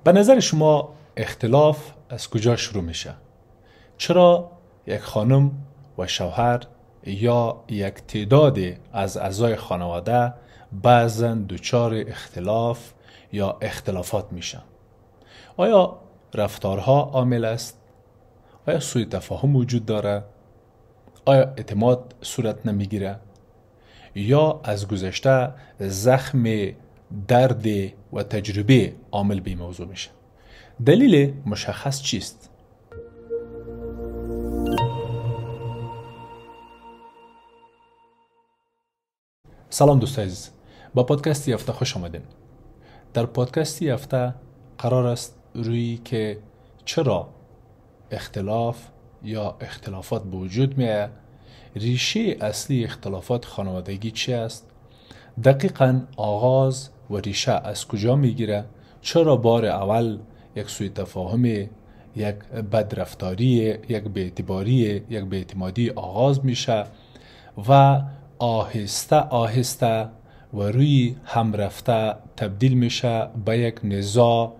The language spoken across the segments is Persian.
به نظر شما اختلاف از کجا شروع میشه؟ چرا یک خانم و شوهر یا یک تعداد از اعضای خانواده بعضا دچار اختلاف یا اختلافات میشن؟ آیا رفتارها عامل است؟ آیا سوء تفاهم وجود داره؟ آیا اعتماد صورت نمیگیره؟ یا از گذشته زخم درد و تجربه عامل به موضوع میشه؟ دلیل مشخص چیست؟ سلام دوستان عزیز، با پادکستی هفته خوش آمدین. در پادکستی هفته قرار است روی که چرا اختلاف یا اختلافات به وجود میاد، ریشه اصلی اختلافات خانوادگی چی است، دقیقاً آغاز و ریشه از کجا میگیره، چرا بار اول یک سوء تفاهم، یک بدرفتاری، یک بی‌اعتباری، یک بی‌اعتمادی آغاز میشه و آهسته آهسته و روی هم رفته تبدیل میشه به یک نزاع،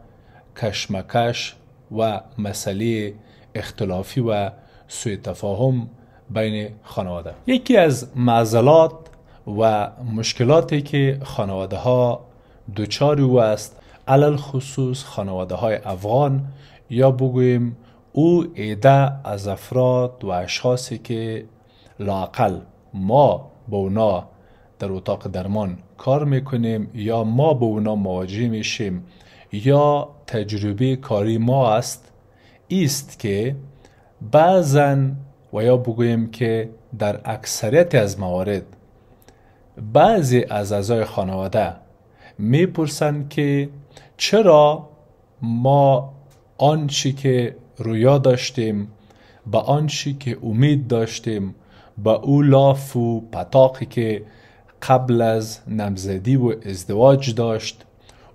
کشمکش و مسئله اختلافی و سوء تفاهم بین خانواده. یکی از معضلات و مشکلاتی که خانواده ها دچار او است، علل خصوص خانواده های افغان، یا بگوییم او عده از افراد و اشخاصی که لااقل ما با اونا در اتاق درمان کار میکنیم یا ما با اونا مواجه میشیم یا تجربه کاری ما است که بعضا و یا بگوییم که در اکثریت از موارد بعضی از اعضای خانواده میپرسند که چرا ما آنچه که رویا داشتیم، به آنچه که امید داشتیم، با او لاف و پتاقی که قبل از نامزدی و ازدواج داشت،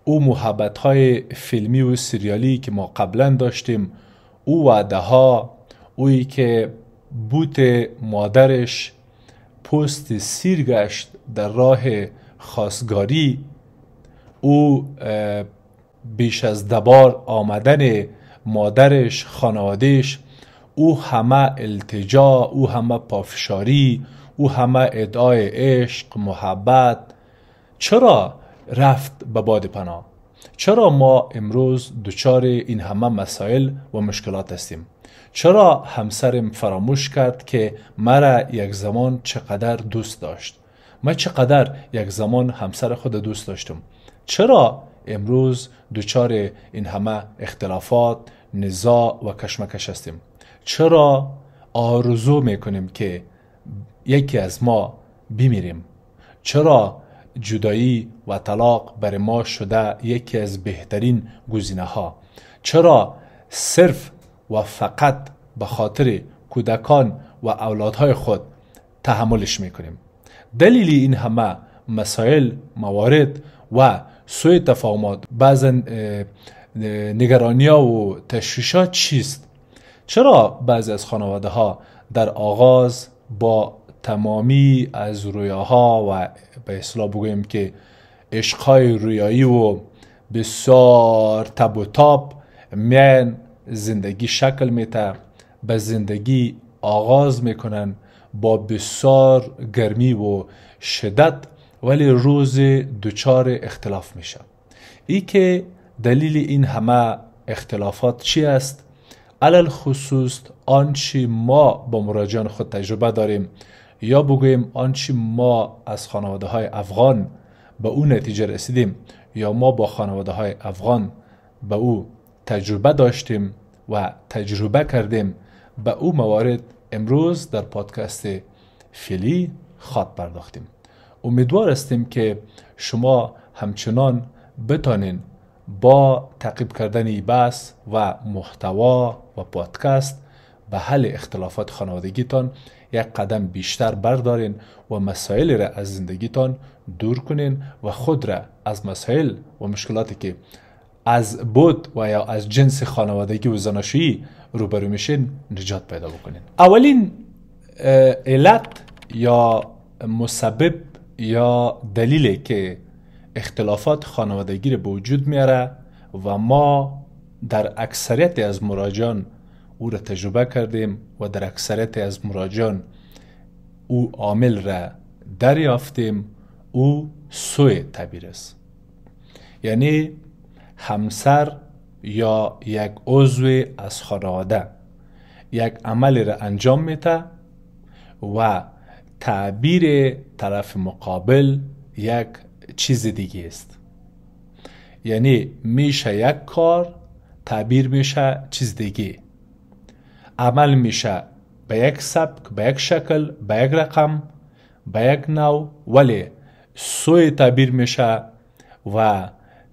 او محبت‌های فیلمی و سریالی که ما قبلا داشتیم، او وعده ها، اویی که بوت مادرش پوست سیر گشت در راه خواستگاری، او بیش از دبار آمدن مادرش، خانوادهش، او همه التجا، او همه پافشاری، او همه ادعای عشق، محبت، چرا رفت به باد پناه؟ چرا ما امروز دچار این همه مسائل و مشکلات هستیم؟ چرا همسرم فراموش کرد که مرا یک زمان چقدر دوست داشت؟ من چقدر یک زمان همسر خود دوست داشتم؟ چرا امروز دچار این همه اختلافات، نزاع و کشمکش هستیم؟ چرا آرزو میکنیم که یکی از ما بمیریم؟ چرا جدایی و طلاق بر ما شده یکی از بهترین گزینه ها؟ چرا صرف و فقط به خاطر کودکان و اولادهای خود تحملش میکنیم؟ دلیل این همه مسائل، موارد و سوء تفاهمات، بعضا نگرانی ها و تشویشات چیست؟ چرا بعضی از خانواده ها در آغاز با تمامی از رویاها و به اصطلاح بگوییم که عشقهای رویایی و بسیار تب و تاب میان زندگی شکل میته، به زندگی آغاز میکنن با بسیار گرمی و شدت، ولی روز دچار اختلاف میشه. ای که دلیل این همه اختلافات چی است؟ علل خصوص آنچه ما با مراجعان خود تجربه داریم، یا بگوییم آنچه ما از خانواده های افغان به او نتیجه رسیدیم، یا ما با خانواده های افغان به او تجربه داشتیم و تجربه کردیم، به او موارد امروز در پادکست فعلی خواهد پرداختیم. امیدوار هستیم که شما همچنان بتانین با تعقیب کردن این بحث و محتوا و پادکست به حل اختلافات خانوادگیتان یک قدم بیشتر بردارین و مسائل را از زندگیتان دور کنین و خود را از مسائل و مشکلاتی که از بود و یا از جنس خانوادگی و زناشویی روبرو میشین نجات پیدا بکنین. اولین علت یا مسبب یا دلیلی که اختلافات خانوادگی رو به وجود میاره و ما در اکثریت از مراجعان او را تجربه کردیم و در اکثریت از مراجعان او عامل را دریافتیم. او سوء تعبیر است. یعنی همسر یا یک عضو از خانواده یک عمل را انجام میده و تعبیر طرف مقابل یک چیز دیگه است. یعنی میشه یک کار، تعبیر میشه چیز دیگه. عمل میشه به یک سبک، به یک شکل، به یک رقم، به یک نوع، ولی سوی تعبیر میشه و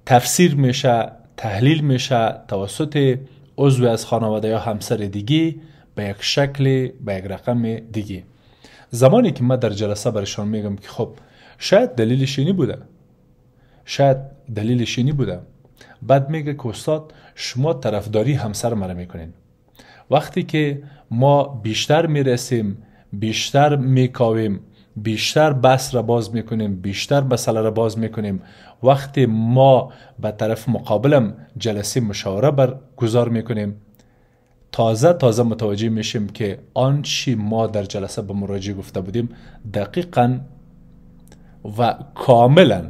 تفسیر میشه، تحلیل میشه توسط عضو از خانواده یا همسر دیگه به یک شکل، به یک رقم دیگه. زمانی که من در جلسه برشان میگم که خب شاید دلیلش اینی بوده، شاید دلیلش اینی بوده، بعد میگه که استاد شما طرفداری همسر مرا میکنین. وقتی که ما بیشتر میرسیم، بیشتر میکاویم، بیشتر بحث را باز میکنیم، بیشتر مسئله را باز میکنیم، وقتی ما به طرف مقابلم جلسه مشاوره برگزار میکنیم، تازه متوجه میشیم که آنچه ما در جلسه به مراجع گفته بودیم دقیقاً و کاملا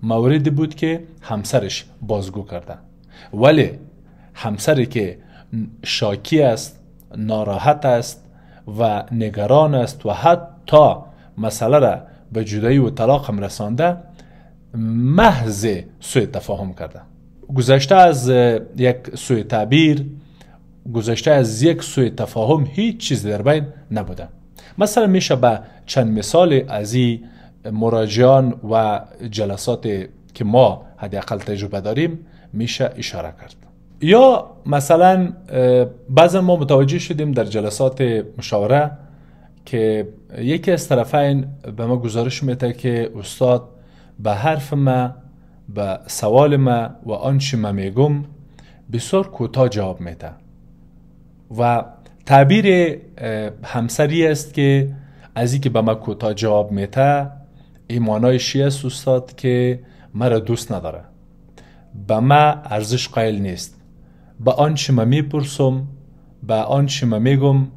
موردی بود که همسرش بازگو کرده. ولی همسری که شاکی است، ناراحت است و نگران است و حتی مسئله را به جدایی و طلاق هم رسانده، محض سوء تفاهم کرده. گذشته از یک سوء تعبیر، گذشته از یک سوء تفاهم هیچ چیز در بین نبوده. مثلا میشه به چند مثال از این مراجعان و جلسات که ما حداقل تجربه داریم میشه اشاره کرد. یا مثلا بعضا ما متوجه شدیم در جلسات مشاوره که یکی از طرفین به ما گزارش میده که استاد به حرف ما، به سوال ما و آنچه ما میگم بسیار کوتاه جواب میده و تعبیر همسری است که از این که به ما کوتاه جواب میده این معنایش است استاد که مرا دوست نداره، به ما ارزش قائل نیست، به آنچه ما میپرسم، به آنچه ما میگم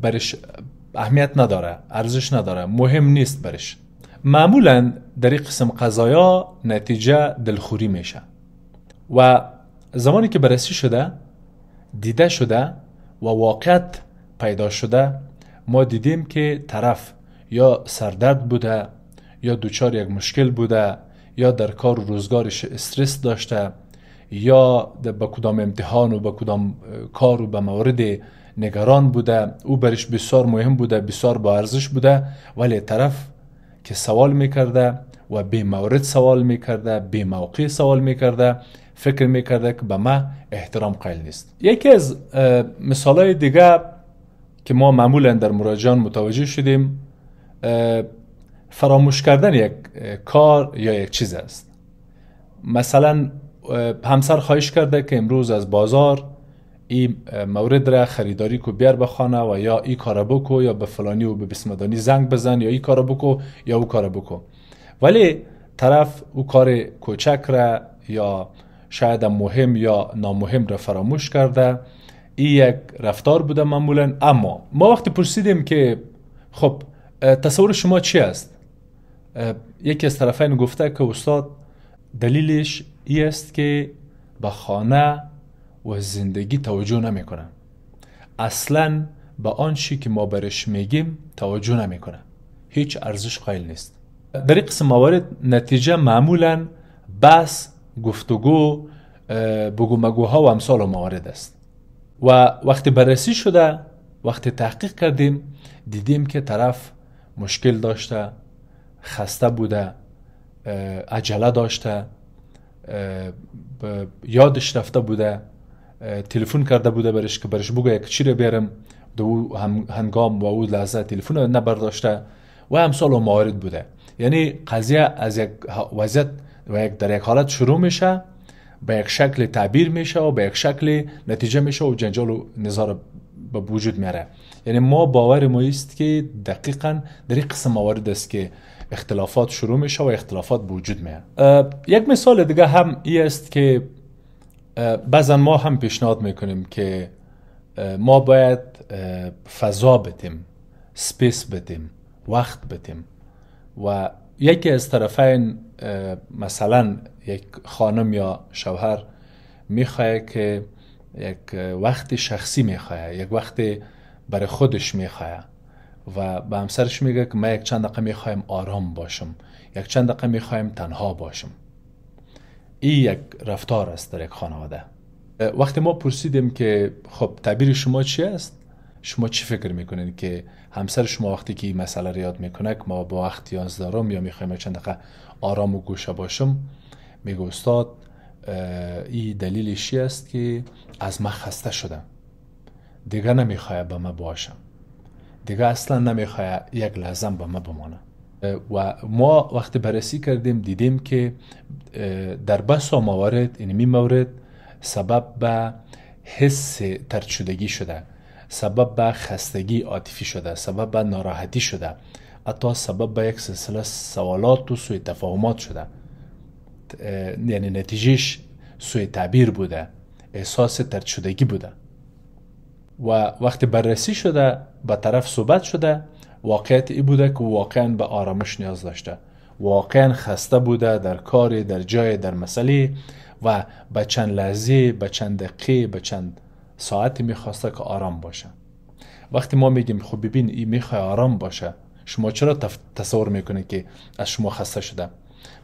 برش اهمیت نداره، ارزش نداره، مهم نیست برش. معمولا در این قسم قضایا نتیجه دلخوری میشه و زمانی که بررسی شده، دیده شده و واقعیت پیدا شده، ما دیدیم که طرف یا سردرد بوده، یا دوچار یک مشکل بوده، یا در کار و روزگارش استرس داشته، یا به کدام امتحان و به کدام کار و به مورد نگران بوده، او برش بسیار مهم بوده، بسیار با ارزش بوده، ولی طرف که سوال میکرده و بی مورد سوال میکرده، بی موقع سوال میکرده، فکر میکرده که به ما احترام قائل نیست. یکی از مثالای دیگه که ما معمولا در مراجعان متوجه شدیم فراموش کردن یک کار یا یک چیز است. مثلا همسر خواهش کرده که امروز از بازار این مورد را خریداری کو بیار به خانه و یا این کار بکو، یا به فلانی و به بسمدانی زنگ بزن، یا این کار بکو یا او کار بکو، ولی طرف او کار کوچک را یا شاید مهم یا نامهم را فراموش کرده. این یک رفتار بوده معمولا. اما ما وقتی پرسیدیم که خب تصور شما چی است، یکی از طرفین گفته که استاد دلیلش این است که به خانه و زندگی توجه نمیکنه، اصلا به آنچه که ما برش میگیم توجه نمیکنه، هیچ ارزش قائل نیست. در این قسم موارد نتیجه معمولا بحث، گفتگو، بگو مگوها و امثال موارد است. و وقتی بررسی شده، وقتی تحقیق کردیم، دیدیم که طرف مشکل داشته، خسته بوده، عجله داشته، یادش رفته بوده، تلفن کرده بوده برش که برش بگه یک چی رو بیارم، دو هنگام و او لحظه تلفن نبرداشته و امثال موارد بوده. یعنی قضیه از یک وضعیت و در یک حالت شروع میشه، به یک شکل تعبیر میشه و به یک شکل نتیجه میشه و جنجال و نزاع به وجود میاره. یعنی ما باور ما است که دقیقاً در این قسم موارد است که اختلافات شروع میشه و اختلافات به وجود میاد. یک مثال دیگه هم این است که بعضا ما هم پیشنهاد میکنیم که ما باید فضا بدیم، سپیس بدیم، وقت بدیم و یکی از طرفین مثلا یک خانم یا شوهر میخواه که یک وقت شخصی میخواه، یک وقت برای خودش میخواه و به همسرش میگه که من یک چند دقیقه میخوایم آرام باشم، یک چند دقیقه میخوایم تنها باشم. این یک رفتار است در یک خانواده. وقتی ما پرسیدیم که خب تعبیر شما چی است؟ شما چی فکر میکنید که همسر شما وقتی که این مسئله رو یاد میکنه که ما با وقت نیاز دارم یا میخوایم چند دقیقه آرام و گوشه باشم، میگه استاد این دلیلش است که از من خسته شدم، دیگه نمیخواه با من باشم، دیگه اصلا نمیخواه یک لحظه با من بمانه. و ما وقتی بررسی کردیم دیدیم که در بسا موارد اینمی مورد سبب به حس طرد شدگی شده، سبب به خستگی عاطفی شده، سبب به ناراحتی شده، حتی سبب به یک سلسله سوالات و سوء تفاهمات شده. یعنی نتیجهش سوء تعبیر بوده، احساس طرد شدگی بوده. و وقتی بررسی شده به طرف صحبت شده، واقعیت ای بوده که واقعا به آرامش نیاز داشته، واقعا خسته بوده در کار، در جای، در مسئله و به چند لحظه، به چند دقیقه، به چند ساعت میخواسته که آرام باشه. وقتی ما میگیم خب ببین این میخواه آرام باشه، شما چرا تصور میکنید که از شما خسته شده؟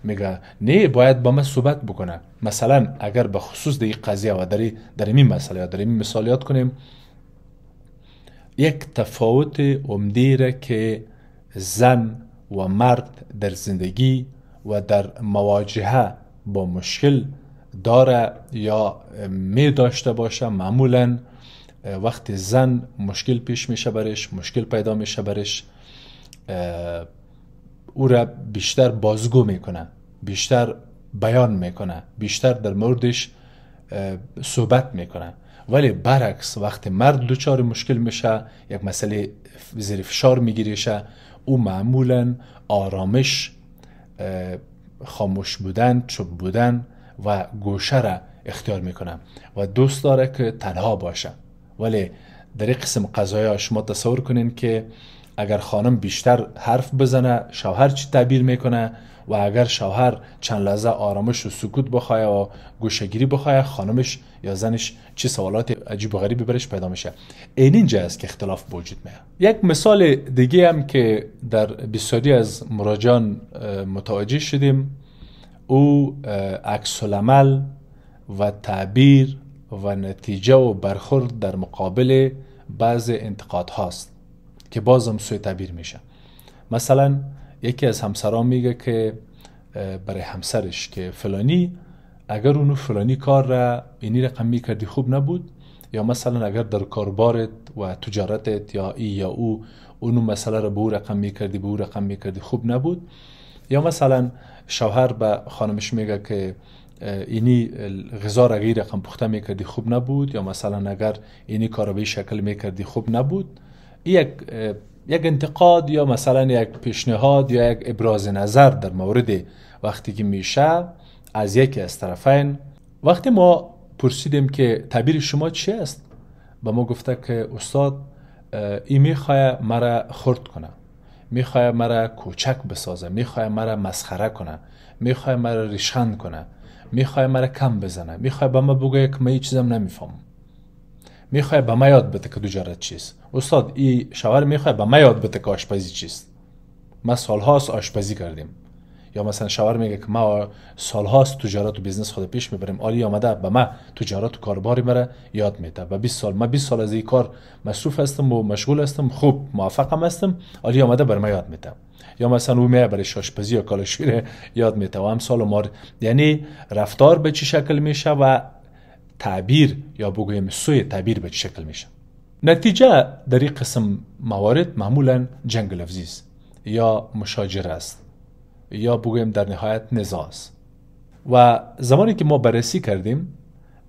میگه نه، باید با من صحبت بکنه. مثلا اگر به خصوص در این قضیه و در این مسئله یا در این مثالیات کنیم، یک تفاوت عمده را که زن و مرد در زندگی و در مواجهه با مشکل داره یا می داشته باشه، معمولا وقتی زن مشکل پیش میشه برش، مشکل پیدا میشه برش، او را بیشتر بازگو میکنه، بیشتر بیان میکنه، بیشتر در موردش صحبت میکنه. ولی برعکس وقتی مرد دوچار مشکل میشه، یک مسئله زیر فشار میگیریشه، او معمولا آرامش، خاموش بودن، چوب بودن و گوشه را اختیار میکنه و دوست داره که تنها باشه. ولی در این قسم قضایا شما تصور کنین که اگر خانم بیشتر حرف بزنه، شوهر چی تعبیر میکنه، و اگر شوهر چند لحظه آرامش و سکوت بخواه و گوشهگیری بخواه، خانمش یا زنش چه سوالات عجیب و غریبی برش پیدا میشه. اینجا است که اختلاف به وجود میاد. یک مثال دیگه هم که در بسیاری از مراجعان متوجه شدیم، او عکس العمل و تعبیر و نتیجه و برخورد در مقابل بعض انتقاد هاست که بازم سوء تعبیر میشه. مثلا یکی از همسران میگه که برای همسرش که فلانی اگر اونو فلانی کار را اینی رقم میکردی خوب نبود، یا مثلا اگر در کاربارت و تجارتت یا ای یا او اونو مسئله را به او رقم میکردی، به او رقم میکردی خوب نبود. یا مثلا شوهر به خانمش میگه که اینی غذا را غیر رقم پخته میکردی خوب نبود، یا مثلا اگر اینی کار به شکل میکردی خوب نبود. یک انتقاد یا مثلا یک پیشنهاد یا یک ابراز نظر در مورد وقتی که میشه از یکی از طرفین. وقتی ما پرسیدیم که تعبیر شما چی است، به ما گفته که استاد این میخواه مرا خرد کنه، میخواه مرا کوچک بسازه، میخواه مرا مسخره کنه، میخواه مرا ریشخند کنه، میخواه مرا کم بزنه، میخواه به ما بگه که من هیچ چیزم نمیفهمم، میخواه به ما یاد بده که تجارت چیست. استاد این شوهر میخواه به ما یاد بده که آشپزی چیست، ما سالهاست آشپزی کردیم. یا مثلا شوهر میگه که ما سالهاست تجارت و بیزنس خود پیش میبریم، عالی آمده به ما تجارت و کارباری مرا یاد میده. و 20 سال من 20 سال از این کار مصروف هستم و مشغول هستم، خوب موفقم هستم، عالی آمده بر ما یاد میده. یا مثلا او میاد برای آشپزی یا کالشویی یاد میده و امثال مار. یعنی رفتار به چه شکل میشه و تعبیر یا بگویم سوء تعبیر به چه شکل میشه. نتیجه در این قسم موارد معمولا جنگ لفظی است یا مشاجره است یا بگویم در نهایت نزاع است. و زمانی که ما بررسی کردیم،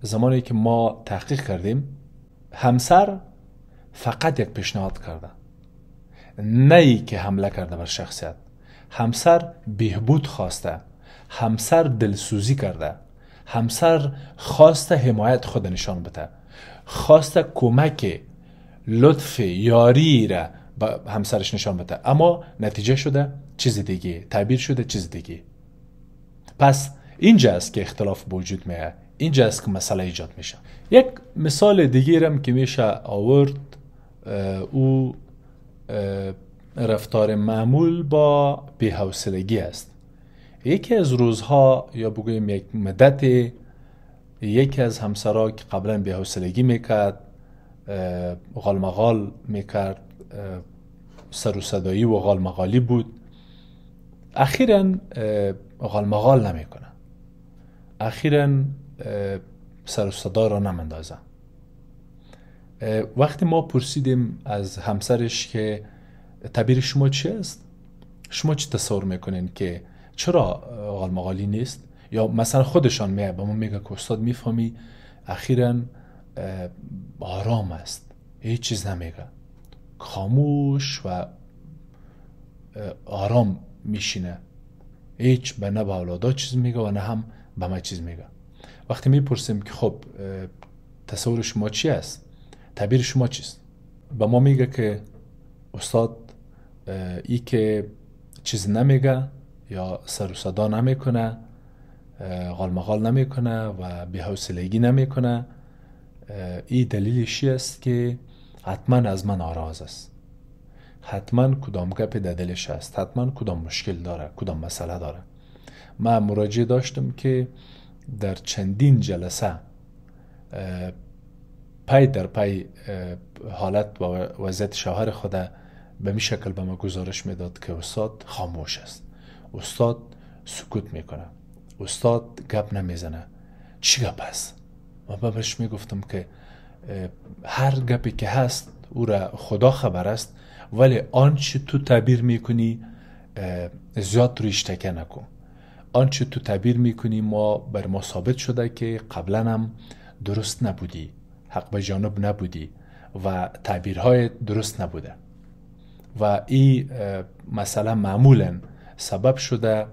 زمانی که ما تحقیق کردیم، همسر فقط یک پیشنهاد کرده، نه ای که حمله کرده بر شخصیت. همسر بهبود خواسته، همسر دلسوزی کرده، همسر خواسته حمایت خود نشان بده، خواسته کمک لطف یاری را به همسرش نشان بده، اما نتیجه شده چیز دیگه، تعبیر شده چیز دیگه. پس اینجا است که اختلاف به وجود میاد، اینجا است که مسئله ایجاد میشه. یک مثال دیگه هم که میشه آورد او رفتار معمول با بی‌حوصلگی است. یکی از روزها یا بگویم یک مدت یکی از همسرها که قبلا بی‌حوصلگی میکرد، غالمغال میکرد، سر و صدایی و غالمغالی بود، اخیراً غالمغال نمیکنه، اخیراً سر و صدا را نمندازه. وقتی ما پرسیدیم از همسرش که تعبیر شما چی است؟ شما چی تصور میکنین که چرا غالمغالی نیست؟ یا مثلا خودشان میگه به ما میگه که استاد میفهمی اخیراً آرام است، هیچ چیز نمیگه، خاموش و آرام میشینه، هیچ به نه به اولادا چیز میگه و نه هم به ما چیز میگه. وقتی میپرسیم که خب تصور شما چی است؟ تعبیر شما چیست؟ به ما میگه که استاد ای که چیز نمیگه یا سر و صدا نمیکنه، غالمغال نمیکنه و بی‌حوصلگی نمیکنه، ای دلیلش است که حتما از من ناراض است، حتما کدام گپ در دلش است، حتما کدام مشکل داره، کدام مسئله داره. من مراجعه داشتم که در چندین جلسه پای در پای حالت و وضعیت شوهر خود به می شکل به ما گزارش میداد که استاد خاموش است، استاد سکوت میکنه، استاد گپ نمیزنه. چی گپ است؟ و بهش میگفتم که هر گپی که هست او را خدا خبر است، ولی آنچه تو تعبیر میکنی زیاد رویش تکیه نکن. آنچه تو تعبیر میکنی بر ما ثابت شده که قبلا هم درست نبودی، حق به جانب نبودی و تعبیرهای درست نبوده و این مسئله معمولا سبب شده،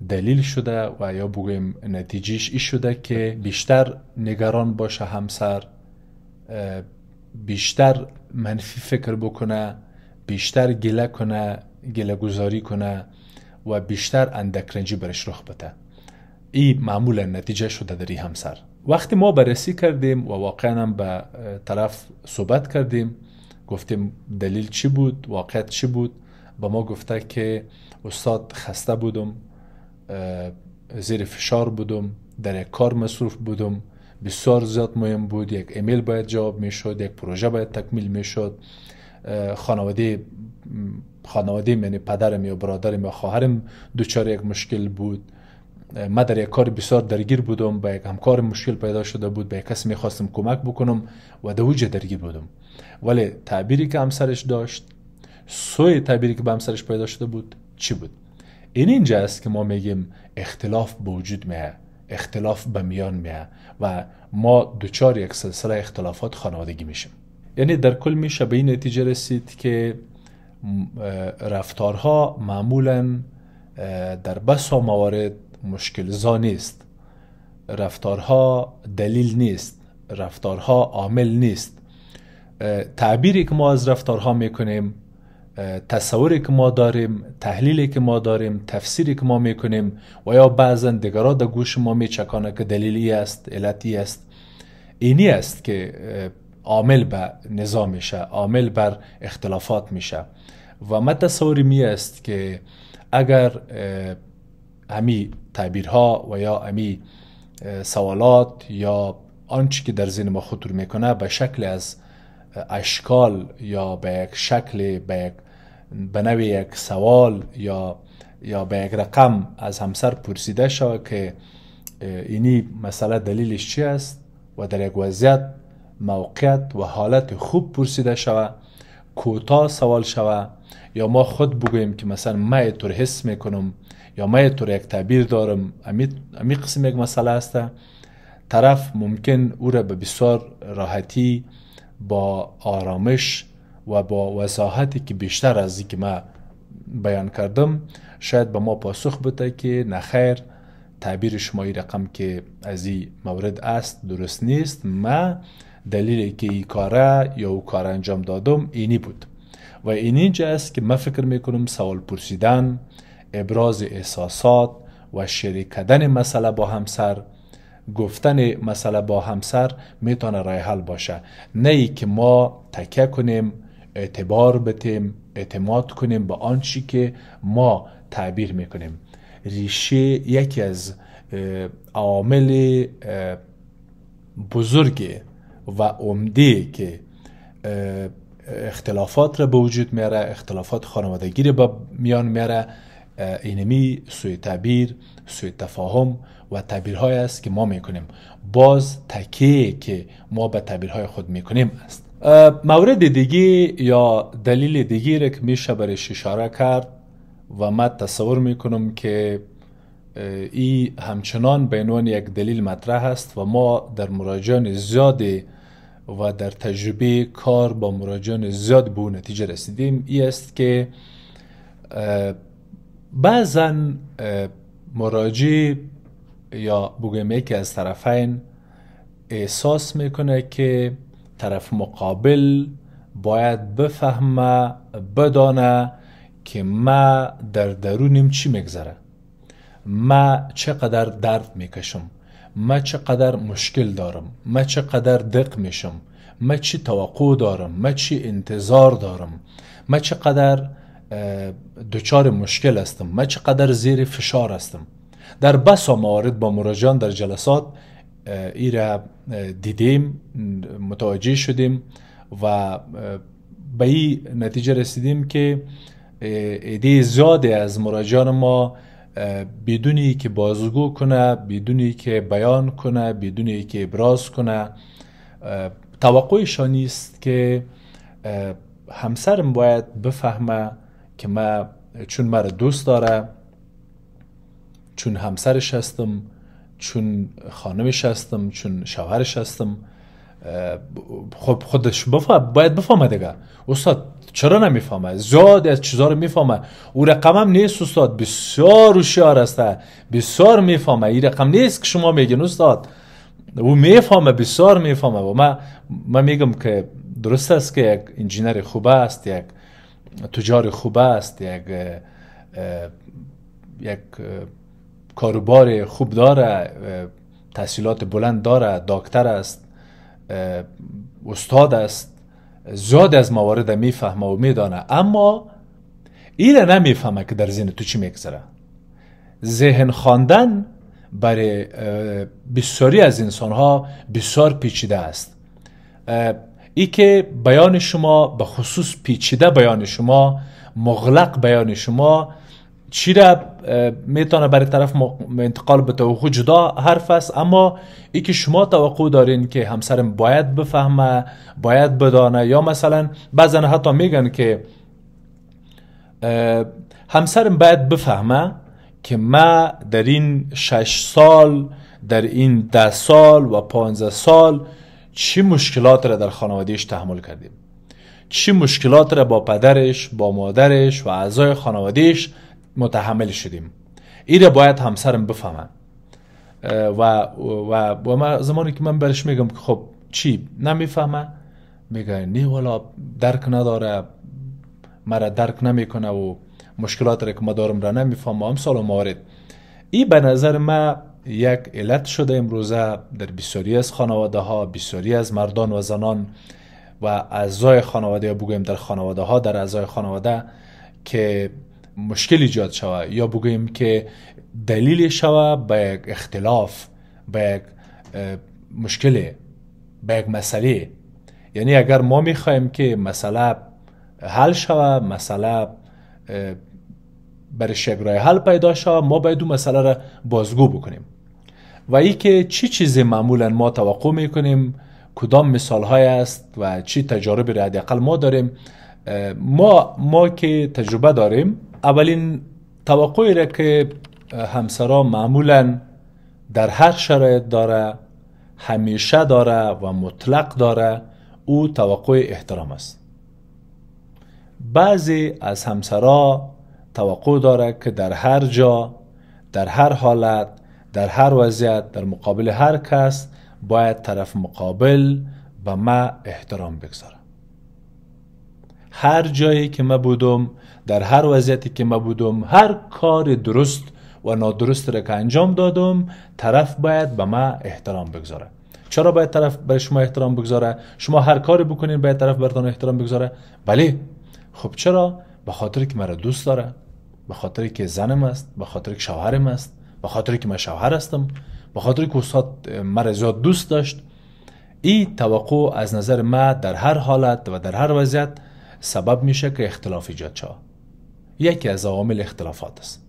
دلیل شده و یا بگویم نتیجهش ای شده که بیشتر نگران باشه همسر، بیشتر منفی فکر بکنه، بیشتر گله کنه، گله گذاری کنه و بیشتر اندکرنجی برش رخ بده. این معمولا نتیجه شده در این همسر. وقتی ما بررسی کردیم و واقعا هم به طرف صحبت کردیم، گفتیم دلیل چی بود، واقعیت چی بود، با ما گفته که استاد خسته بودم، زیر فشار بودم، در یک کار مصروف بودم، بسیار زیاد مهم بود، یک ایمیل باید جواب می شد، یک پروژه باید تکمیل می شد، خانواده یعنی پدرم یا برادرم یا خواهرم دوچار یک مشکل بود، من در یک کار بسیار درگیر بودم، با یک همکار مشکل پیدا شده بود، با یک کسی میخواستم کمک بکنم و در اوج درگیر بودم. ولی تعبیری که همسرش داشت، سوی تعبیری که به همسرش پیدا شده بود چی بود؟ اینجا است که ما میگیم اختلاف به وجود میاد، اختلاف به میان میاد و ما دوچار یک سلسله اختلافات خانوادگی میشیم. یعنی در کل میشه به این نتیجه رسید که رفتارها معمولا در بسا موارد مشکل زا نیست، رفتارها دلیل نیست، رفتارها عامل نیست. تعبیری که ما از رفتارها میکنیم، تصوری که ما داریم، تحلیلی که ما داریم، تفسیری که ما میکنیم و یا بعضا دیگرها در گوش ما میچکانه که دلیلی است، علتی است، اینی است که عامل به نزاع میشه، عامل بر اختلافات میشه. و من تصوری می است که اگر همی تعبیرها و یا همی سوالات یا آنچه که در ذهن ما خطور میکنه به شکل از اشکال یا به یک شکل به نوع یک سوال یا به یک رقم از همسر پرسیده شود که اینی مسئله دلیلش چی است و در یک وضعیت موقعیت و حالت خوب پرسیده شود، کوتاه سوال شود، یا ما خود بگوییم که مثلا من اینطور حس میکنم یا من اینطور یک تعبیر دارم، امی قسم یک مسئله است، طرف ممکن او را به بسیار راحتی با آرامش و با وضاحتی که بیشتر از این که من بیان کردم شاید به ما پاسخ بده که نخیر، تعبیر شما این رقم که از این مورد است درست نیست. ما دلیلی که این کاره یا او کار انجام دادم اینی بود و اینجا است که من فکر میکنم سوال پرسیدن، ابراز احساسات و شریک کردن مسئله با همسر، گفتن مسئله با همسر میتونه راه حل باشه. نه ای که ما تکیه کنیم، اعتبار بدیم، اعتماد کنیم به آنچه که ما تعبیر میکنیم. ریشه یکی از عوامل بزرگ و عمده که اختلافات را به وجود میاره، اختلافات خانوادگی را به میان میاره، اینمی سوء تعبیر، سوء تفاهم و تعبیرهای است که ما میکنیم. باز تکیه که ما به تعبیرهای خود میکنیم است. مورد دیگه یا دلیل دیگه را که میشه برش اشاره کرد و من تصور میکنم که ای همچنان به عنوان یک دلیل مطرح است و ما در مراجعان زیاد و در تجربه کار با مراجعان زیاد به نتیجه رسیدیم، ای است که بعضا مراجع یا بگویم یکی از طرفین احساس میکنه که طرف مقابل باید بفهمه، بدانه که ما در درونم چی میگذره، ما چقدر درد میکشم، ما چقدر مشکل دارم، ما چقدر دق میشم، ما چی توقع دارم، ما چی انتظار دارم، ما چقدر دچار مشکل هستم، ما چقدر زیر فشار هستم. در بسا موارد با مراجعان در جلسات ای را دیدیم، متوجه شدیم و به این نتیجه رسیدیم که عده زیاده از مراجعان ما بدونی که بازگو کنه، بدونی که بیان کنه، بدونی که ابراز کنه، توقعشان است که همسرم باید بفهمه که ما چون مرا دوست داره، چون همسرش هستم، چون خانمش هستم، چون شوهرش هستم، خب خودش باید بفهمه دیگه. استاد چرا نمیفهمه؟ زیاد از چیزا رو میفهمه. او رقم هم نیست استاد، بسیار هوشیار است، بسیار میفهمه. این رقم نیست که شما میگین استاد، او میفهمه، بسیار میفهمه. و من میگم که درست است که یک انجینر خوب است، یک تجار خوب است، یک کاروبار خوب داره، تحصیلات بلند داره، دکتر است، استاد است، زیاد از موارد میفهمه و میدانه، اما این نمیفهمه که در ذهن تو چی میگذره. ذهن خواندن برای بسیاری از انسان ها بسیار پیچیده است. ای که بیان شما به خصوص پیچیده، بیان شما مغلق، بیان شما چی را میتونه برای طرف انتقال بده و خود جدا حرف است، اما ای که شما توقع دارین که همسرم باید بفهمه، باید بدانه، یا مثلا بعضا حتی میگن که همسرم باید بفهمه که ما در این 6 سال، در این 10 سال و 15 سال چی مشکلات را در خانوادهش تحمل کردیم، چی مشکلات را با پدرش، با مادرش و اعضای خانوادهش متحمل شدیم. این را باید همسرم بفهمه. و ما زمانی که من برش میگم که خب چی نمیفهمه، میگه نه والا درک نداره، مرا درک نمیکنه و مشکلات را که ما دارم را نمیفهمه، امثال و موارد. این به نظر ما یک علت شده امروزه در بسیاری از خانواده ها، بسیاری از مردان و زنان و اعضای خانواده، بگویم در خانواده ها، در اعضای خانواده که مشکل ایجاد شود، یا بگویم که دلیل شود به یک اختلاف، به یک مشکل، به یک مسئله. یعنی اگر ما میخوایم که مسئله حل شود، مسئله برای شکل حل پیدا شود، ما باید اون مسئله را بازگو بکنیم. و ای که چی چیزی معمولا ما توقع میکنیم، کدام مثال های است و چی تجارب را حداقل ما داریم. ما که تجربه داریم، اولین توقعی را که همسرا معمولا در هر شرایط داره، همیشه داره و مطلق داره، او توقع احترام است. بعضی از همسرا توقع داره که در هر جا، در هر حالت، در هر وضعیت، در مقابل هر کس باید طرف مقابل به ما احترام بگذاره. هر جایی که ما بودم، در هر وضعیتی که ما بودم، هر کار درست و نادرست را که انجام دادم، طرف باید به ما احترام بگذاره. چرا باید طرف به شما احترام بگذاره؟ شما هر کاری بکنین باید طرف براتون احترام بگذاره؟ بله. خب چرا؟ به خاطر که مرا دوست داره، به خاطر که زنم است، به خاطر که شوهرم است، به خاطر که من شوهر هستم، به خاطر که استاد مرا زیاد دوست داشت. این توقع از نظر ما در هر حالت و در هر وضعیت سبب میشه که اختلاف ایجاد شه. یکی از عوامل اختلافات است.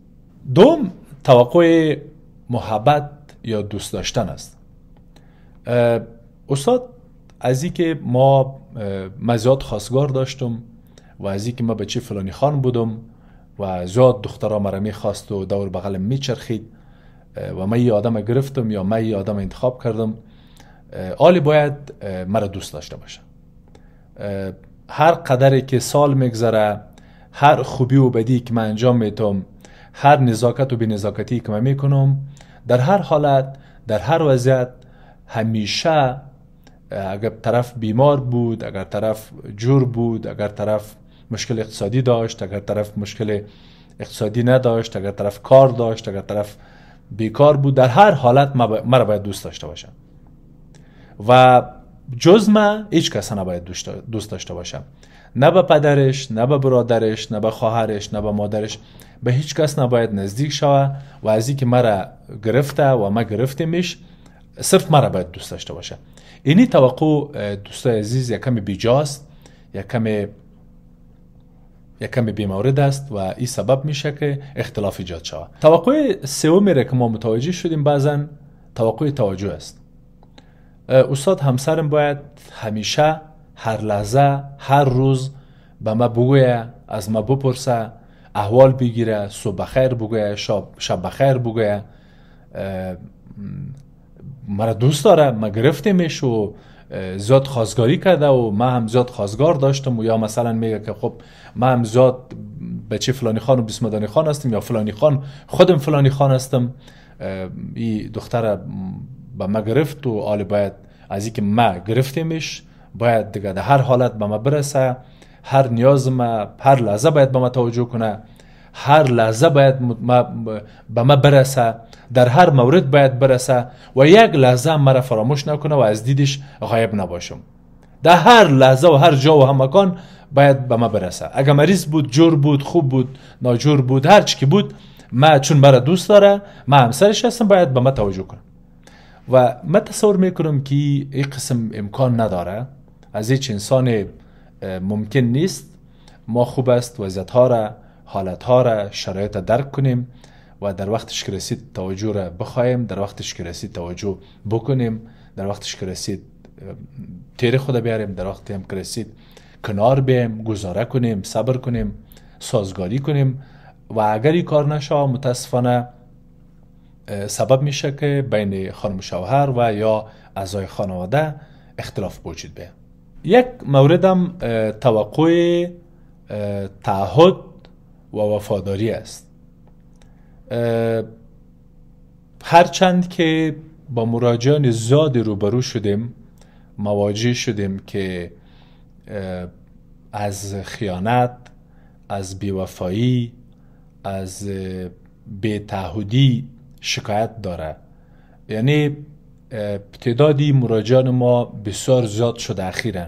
دوم، توقع محبت یا دوست داشتن است. استاد از این که من زیاد خواستگار داشتم و از این که من بچه فلانی خان بودم و زیاد دخترها مرا میخواست و دور بغلم میچرخید و من یه آدم گرفتم یا من یه آدم انتخاب کردم، آلی باید مرا دوست داشته باشه. هر قدری که سال میگذره، هر خوبی و بدی که من انجام میتم، هر نزاکت و بی نزاکتی که من میکنم، در هر حالت، در هر وضعیت، همیشه اگر طرف بیمار بود، اگر طرف جور بود، اگر طرف مشکل اقتصادی داشت، اگر طرف مشکل اقتصادی نداشت، اگر طرف کار داشت، اگر طرف بیکار بود، در هر حالت مرا باید دوست داشته باشه و جز من هیچ کس نباید دوست داشته باشم. نه به پدرش، نه به برادرش، نه به خواهرش، نه به مادرش، به هیچ کس نباید نزدیک شوه و از اینکه مرا گرفته و ما گرفتیمش صرف مرا باید دوست داشته باشه. اینی توقع دوستای عزیز یک کمی بیجاست، یک کمی بیمورد است و این سبب میشه که اختلاف ایجاد شود. توقع سومی را که ما متوجه شدیم بعضا توقع توجه است. استاد همسرم باید همیشه، هر لحظه، هر روز به ما بگویه، از ما بپرسه، احوال بگیره، صبح بخیر بگویه، شب بخیر بگویه. مرا دوست داره، ما گرفتیمش و زیاد خواستگاری کرده و من هم زیاد خواستگار داشتم و یا مثلا میگه که خب من هم زیاد بچه فلانی خان و بسمدانی خان هستم یا فلانی خان خودم فلانی خان هستم. این دختر به ما گرفت و آلی باید از اینکه ما گرفتیمش باید دیگه در هر حالت به ما برسه، هر نیاز ما، هر لحظه باید به ما توجه کنه، هر لحظه باید به ما برسه، در هر مورد باید برسه و یک لحظه مرا فراموش نکنه و از دیدش غایب نباشم. در هر لحظه و هر جا و هر مکان باید به ما برسه. اگر مریض بود، جور بود، خوب بود، ناجور بود، هر چی که بود، ما چون مرا دوست داره، ما همسرش هستم، باید به ما توجه کنه. و من تصور میکنم که این قسم امکان نداره، از هیچ انسان ممکن نیست. ما خوب است وضعیت‌ها را، حالت‌ها را، شرایط درک کنیم و در وقتش که رسید توجه را بخوایم، در وقتش که رسید توجه بکنیم، در وقتش که رسید تیر خود بیاریم، در وقتی هم که رسید کنار بیم، گزاره کنیم، صبر کنیم، سازگاری کنیم و اگر این کار نشه متاسفانه سبب میشه که بین خانم و شوهر و یا اعضای خانواده اختلاف وجود بیاد. یک موردم توقع تعهد و وفاداری است. هرچند که با مراجعان زیاد روبرو شدیم، مواجه شدیم که از خیانت، از بیوفایی، از بی‌تعهدی شکایت داره. یعنی تعدادی مراجعان ما بسیار زیاد شده اخیراً.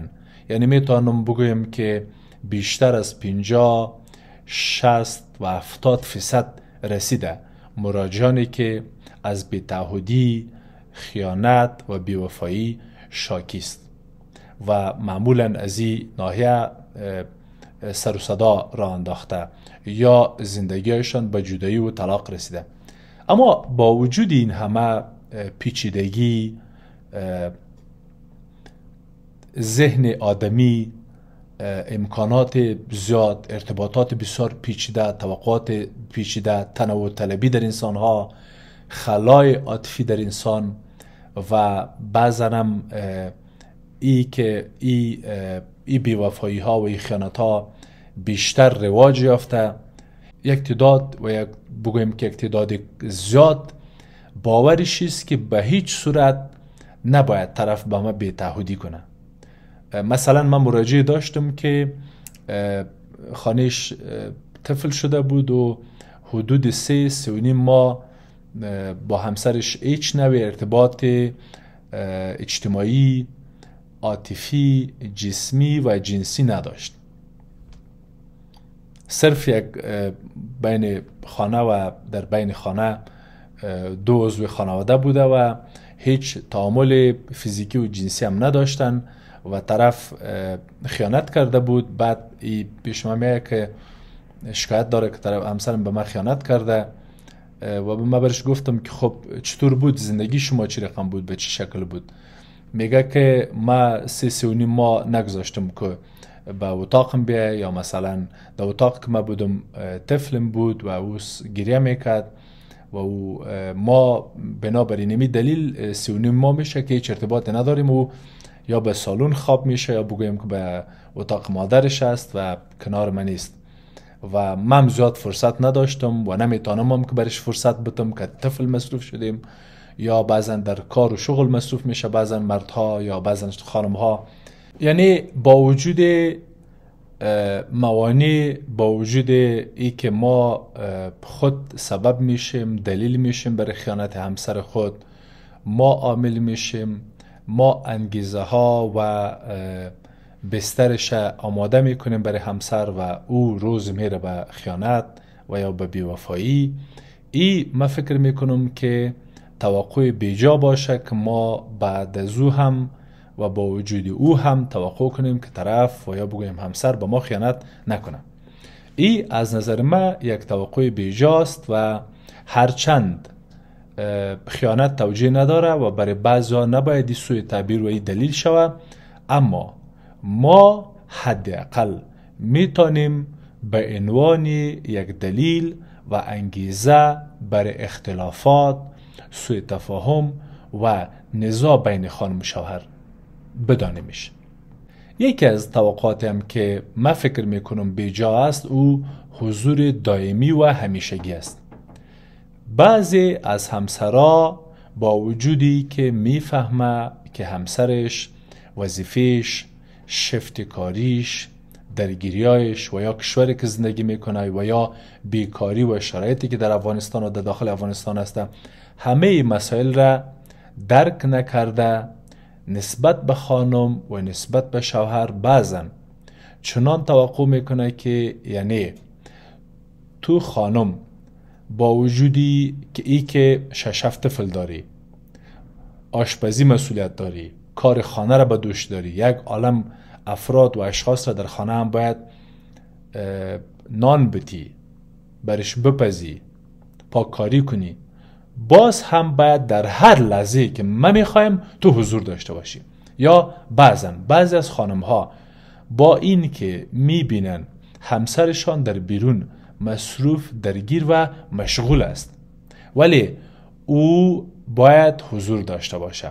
یعنی میتونم بگویم که بیشتر از 50 60 و 70% رسیده مراجعانی که از بی‌تعهدی، خیانت و بیوفایی شاکی است و معمولا از این ناحیه سر و صدا را انداخته یا زندگیشان به جدایی و طلاق رسیده. اما با وجود این همه پیچیدگی، ذهن آدمی، امکانات زیاد، ارتباطات بسیار پیچیده، توقعات پیچیده، تنوع طلبی در انسان ها، خلای عاطفی در انسان و بعضا هم ای بیوفایی ها و ای خیانت ها بیشتر رواج یافته. یک تعداد و یک بگویم که یک تعداد زیاد باورش است که به هیچ صورت نباید طرف به ما بی‌تعهدی کنه. مثلا من مراجعه داشتم که خانهش طفل شده بود و حدود 3 و نیم ماه با همسرش هیچ نوع ارتباط اجتماعی، عاطفی، جسمی و جنسی نداشت. صرف یک بین خانه و در بین خانه 2 عضو خانواده بوده و هیچ تعامل فیزیکی و جنسی هم نداشتن و طرف خیانت کرده بود. بعد پیش من میاد که شکایت داره که طرف همسرم به من خیانت کرده و به من برش گفتم که خب چطور بود زندگی شما، چی رقم بود، به چه شکل بود؟ میگه که ما 3 و نیم ماه نگذاشتم که به اتاقم بیای، یا مثلا در اتاق که ما بودم طفلم بود و او گریه میکرد و ما بنابراین نمی دلیل 3 و نیم ماه میشه که هیچ ارتباط نداریم و یا به سالن خواب میشه یا بگویم که به اتاق مادرش است و کنار من نیست و من زیاد فرصت نداشتم و نمیتونم هم که برش فرصت بدم که طفل مصروف شدیم یا بعضا در کار و شغل مصروف میشه، بعضا مردها یا بعضا خانمها. یعنی با وجود موانع، با وجود ای که ما خود سبب میشیم، دلیل میشیم برای خیانت همسر خود، ما عامل میشیم، ما انگیزه ها و بسترش آماده میکنیم برای همسر و او روز میره به خیانت و یا به بیوفایی. من فکر میکنم که توقع بیجا باشه که ما بعد از او هم و با وجود او هم توقع کنیم که طرف و یا بگویم همسر با ما خیانت نکنه. از نظر ما یک توقع بیجاست و هرچند خیانت توجیه نداره و برای بعضا نباید سوی تعبیر و دلیل شود، اما ما حداقل میتونیم به عنوان یک دلیل و انگیزه برای اختلافات، سوء تفاهم و نزاع بین خانم و شوهر بدانیمش. یکی از توقعاتی هم که من فکر میکنم بیجا است او حضور دائمی و همیشگی است. بعضی از همسرها با وجودی که میفهمه که همسرش وظیفهش، شفت کاریش، درگیریایش و یا کشوری که زندگی میکنه و یا بیکاری و شرایطی که در افغانستان و در داخل افغانستان است، همه مسائل را درک نکرده، نسبت به خانم و نسبت به شوهر بعضن چنان توقع میکنه که یعنی تو خانم با وجودی که 6 طفل داری، آشپزی مسئولیت داری، کار خانه را به دوش داری، یک عالم افراد و اشخاص را در خانه هم باید نان بتی، برش بپزی، پاککاری کنی، باز هم باید در هر لحظه که ما میخوایم تو حضور داشته باشی. یا بعضی از خانم ها با این که میبینن همسرشان در بیرون مصروف، درگیر و مشغول است، ولی او باید حضور داشته باشه،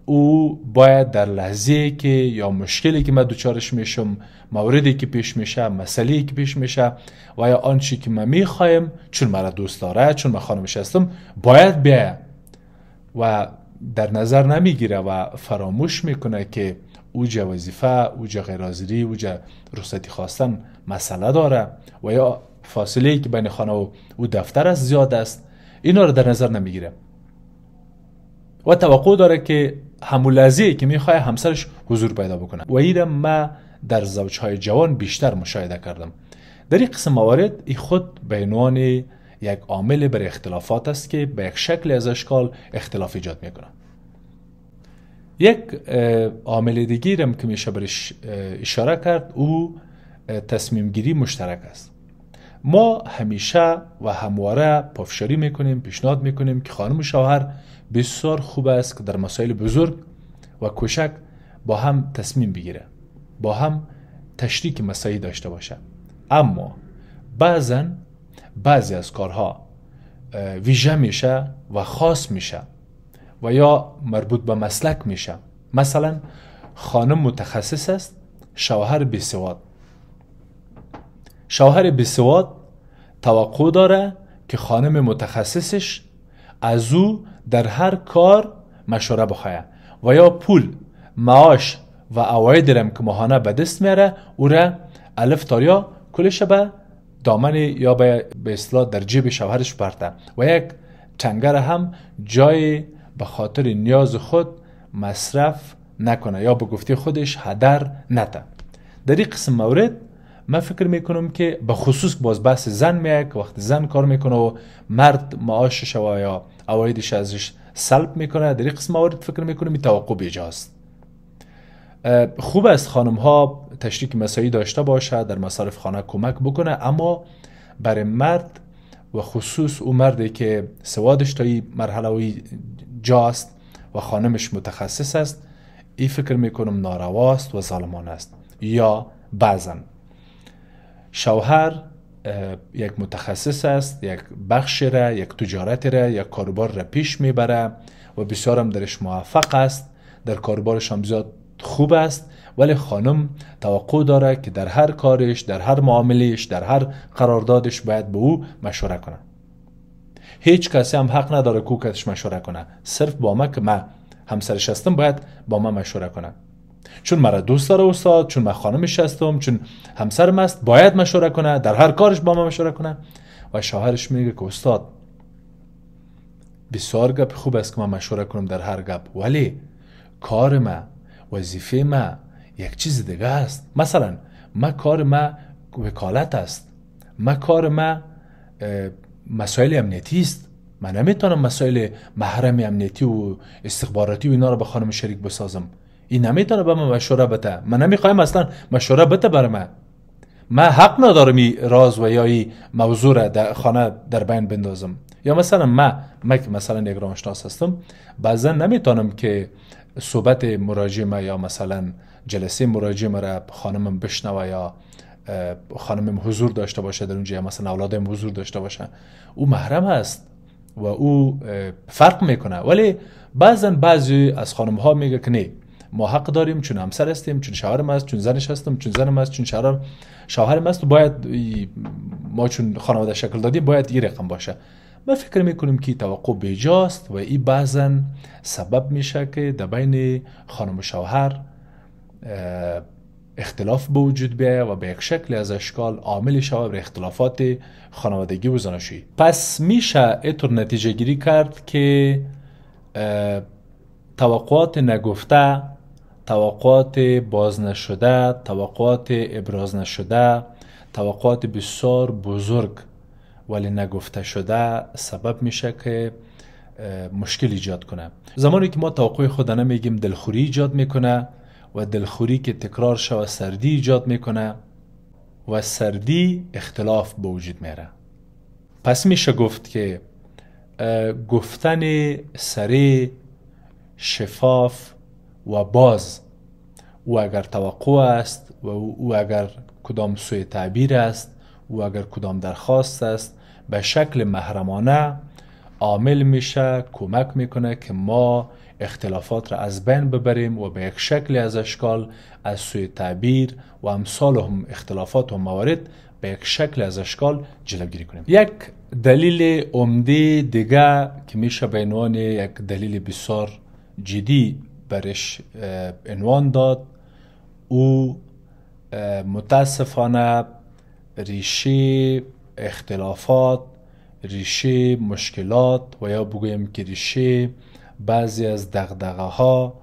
او باید در لحظه که یا مشکلی که من دوچارش میشم، موردی که پیش میشه، مسئله‌ای که پیش میشه و یا آنچه که من میخوایم، چون مرا دوست داره، چون من خانمش هستم، باید بیاید و در نظر نمیگیره و فراموش میکنه که اوجا وظیفه، اوجا غیرحاضری، اوجا رخصتی خواستن مسئله داره و یا فاصله که بین خانه و او دفتر است زیاد است. اینا رو در نظر نمیگیره و توقع داره که همون لحظه‌ای که میخواد همسرش حضور پیدا بکنه و این ما در زوجهای جوان بیشتر مشاهده کردم. در این قسم موارد ای خود به عنوان یک عامل برای اختلافات است که به یک شکل از اشکال اختلاف ایجاد میکنه. یک عامل دیگه هم که میشه برش اشاره کرد او تصمیم گیری مشترک است. ما همیشه و همواره پافشاری میکنیم، پیشنهاد میکنیم که خانم و شوهر بسیار خوب است که در مسائل بزرگ و کوچک با هم تصمیم بگیره، با هم تشریک مسائل داشته باشه، اما بعضی از کارها ویژه میشه و خاص میشه و یا مربوط به مسلک میشه. مثلا خانم متخصص است، شوهر بیسواد. شوهر بیسواد توقع داره که خانم متخصصش از او در هر کار مشوره بخواه و یا پول، معاش و عواید رم که ماهانه به دست میاره او را الف تا یا کلش به دامن یا به اصطلاح در جیب شوهرش برده و یک تنگر هم جای به خاطر نیاز خود مصرف نکنه یا به گفته خودش هدر نده. در این قسم مورد من فکر میکنم که به خصوص باز بحث زن میاد که وقتی زن کار میکنه و مرد معاشش و یا عوایدش ازش سلب میکنه، در این قسم مورد فکر میکنم این توقع بیجاست. خوب است خانم ها تشریک مساعی داشته باشه، در مصارف خانه کمک بکنه، اما برای مرد و خصوص اون مردی که سوادش تا این مرحله جاست و خانمش متخصص است، این فکر میکنم نارواست و ظالمانه است. یا بعضا شوهر یک متخصص است، یک بخش را، یک تجارت را، یک کاروبار را پیش میبره و بسیار هم درش موفق است، در کاروبارش هم زیاد خوب است، ولی خانم توقع داره که در هر کارش، در هر معاملهش، در هر قراردادش باید به او مشوره کنه. هیچ کسی هم حق نداره که او کتش مشوره کنه، صرف با ما که من همسرش هستم باید با من مشوره کنه، چون مرا دوست داره استاد، چون من خانمش هستم، چون همسرم است، باید مشوره کنه، در هر کارش با من مشوره کنه. و شوهرش میگه که استاد بسیار گپ خوب است که من مشوره کنم در هر گپ، ولی کار ما، وظیفه ما یک چیز دیگه است. مثلا ما کار ما وکالت است، ما کار ما مسائل امنیتی است، من نمیتونم مسائل محرم امنیتی و استخباراتی و اینا رو به خانم شریک بسازم. این نمیتونه به من مشوره بده، من نمیخوایم اصلا مشوره بده برای من حق ندارم این راز و یا این موضوع را در خانه در بین بندازم. یا مثلا من که مثلا یک روانشناس هستم، بعضا نمیتونم که صحبت مراجع ما یا مثلا جلسه مراجع ما را خانمم بشنوه یا خانمم حضور داشته باشه در اونجا، یا مثلا اولادم حضور داشته باشه. او محرم است و او فرق میکنه. ولی بعضا بعضی از خانم ها میگه که نه، ما حق داریم چون همسر هستیم، چون شوهرم است، چون زنش هستم، چون زنم است، چون شوهرم است، باید ما چون خانواده شکل دادیم باید این رقم باشه. ما فکر میکنیم که توقع بیجاست و این بعضا سبب میشه که در بین خانم و شوهر اختلاف به وجود بیاید و به یک شکل از اشکال عامل شود بر اختلافات خانوادگی و زناشویی. پس میشه اینطور نتیجه گیری کرد که توقعات نگفته، توقعات باز نشده، توقعات ابراز نشده، توقعات بسیار بزرگ ولی نگفته شده سبب میشه که مشکل ایجاد کنه. زمانی که ما توقع خود نمیگیم دلخوری ایجاد میکنه و دلخوری که تکرار شود سردی ایجاد میکنه و سردی اختلاف به وجود میاره. پس میشه گفت که گفتن سریع، شفاف و باز، او اگر توقع است و او اگر کدام سوء تعبیر است، او اگر کدام درخواست است، به شکل محرمانه عامل میشه، کمک میکنه که ما اختلافات را از بین ببریم و به یک شکل از اشکال از سوء تعبیر و امثال هم اختلافات و موارد به یک شکل از اشکال جلوگیری کنیم. یک دلیل عمده دیگه که میشه به عنوان یک دلیل بسیار جدی برش عنوان داد، او متاسفانه ریشه اختلافات، ریشه مشکلات و یا بگویم که ریشه بعضی از دغدغه ها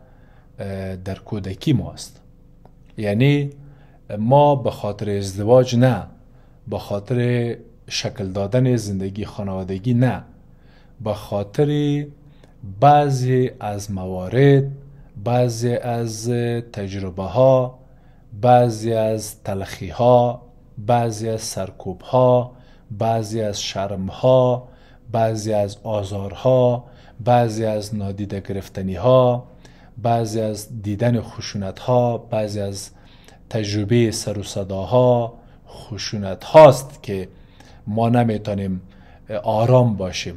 در کودکی ماست. یعنی ما به خاطر ازدواج نه، به خاطر شکل دادن زندگی خانوادگی نه، به خاطر بعضی از موارد، بعضی از تجربه ها، بعضی از تلخی ها، بعضی از سرکوب ها، بعضی از شرم ها، بعضی از آزار ها، بعضی از نادیده گرفتنی ها، بعضی از دیدن خشونت ها، بعضی از تجربه سر و صداها، خشونت هاست که ما نمیتونیم آرام باشیم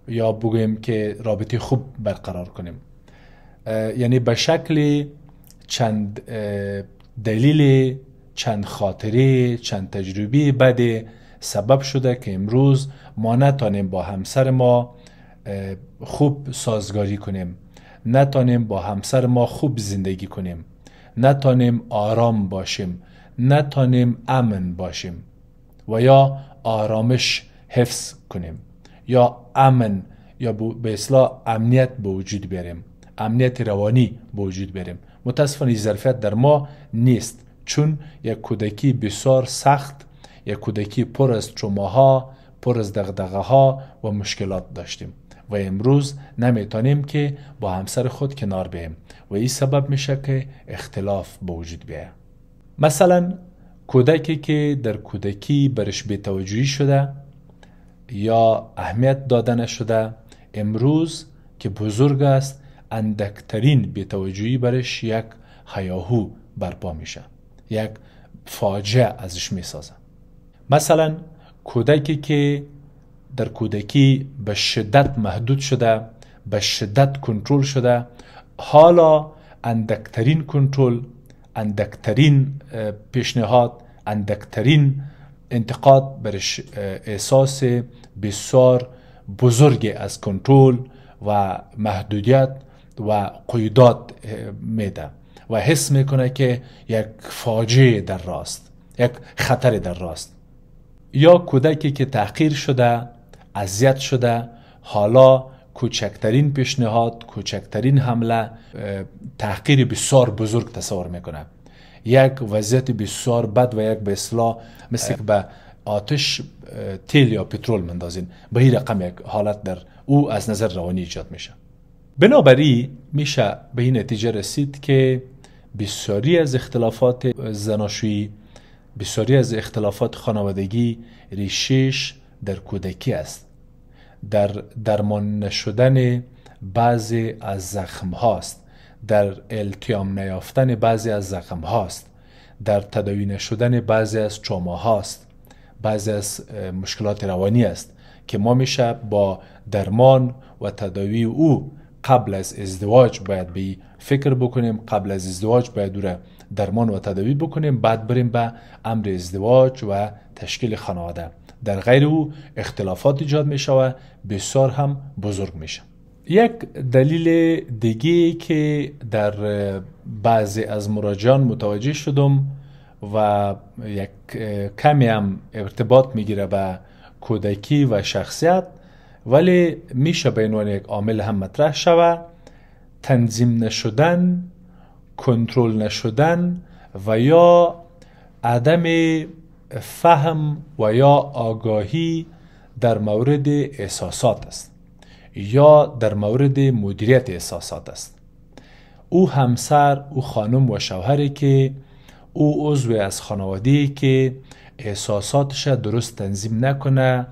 یا بگویم که رابطه خوب برقرار کنیم. یعنی به شکل چند دلیل، چند خاطره، چند تجربه بده سبب شده که امروز ما نتانیم با همسر ما خوب سازگاری کنیم، نتانیم با همسر ما خوب زندگی کنیم، نتانیم آرام باشیم، نتانیم امن باشیم و یا آرامش حفظ کنیم یا امن یا به اصطلاح امنیت به وجود بیاریم، امنیت روانی به وجود بیاریم. متاسفانه ظرفیت در ما نیست، چون یک کودکی بسیار سخت، یک کودکی پر از تروماها، پر از دغدغه‌ها و مشکلات داشتیم و امروز نمیتونیم که با همسر خود کنار بیاییم و این سبب میشه که اختلاف به وجود بیاید. مثلا کودکی که در کودکی برش بی‌توجهی شده یا اهمیت داده نشده، امروز که بزرگ است اندکترین بی‌توجهی برش یک هیاهو برپا میشه، یک فاجعه ازش میسازه. مثلا کودکی که در کودکی به شدت محدود شده، به شدت کنترل شده، حالا اندکترین کنترل، اندکترین پیشنهاد، اندکترین انتقاد برش احساس بسیار بزرگ از کنترل و محدودیت و قیودات میده و حس میکنه که یک فاجعه در راست، یک خطر در راست. یا کودکی که تحقیر شده، اذیت شده، حالا کوچکترین پیشنهاد، کوچکترین حمله تحقیر بسیار بزرگ تصور میکنه، یک وضعیت بسیار بد و یک به اصطلاح مثل به آتش تیل یا پترول مندازین، به این رقم یک حالت در او از نظر روانی ایجاد میشه. بنابراین میشه به این نتیجه رسید که بسیاری از اختلافات زناشویی، بسیاری از اختلافات خانوادگی ریشش در کودکی است، در درمان نشدن بعضی از زخم هاست، در التیام نیافتن بعضی از زخم هاست، در تداوی نشدن بعضی از تروما هاست، بعضی از مشکلات روانی است که ما میشه با درمان و تداوی او قبل از ازدواج باید به فکر بکنیم، قبل از ازدواج باید او را درمان و تداوی بکنیم، بعد بریم به امر ازدواج و تشکیل خانواده. در غیر او اختلافات ایجاد میشه و بسیار هم بزرگ میشه. یک دلیل دیگه که در بعضی از مراجعان متوجه شدم و یک کمی هم ارتباط میگیره به کودکی و شخصیت، ولی میشه به عنوان یک عامل هم مطرح شود، تنظیم نشدن، کنترل نشدن و یا عدم فهم و یا آگاهی در مورد احساسات است یا در مورد مدیریت احساسات است. او همسر، او خانم و شوهری که او عضو از خانواده‌ای که احساساتش درست تنظیم نکنه،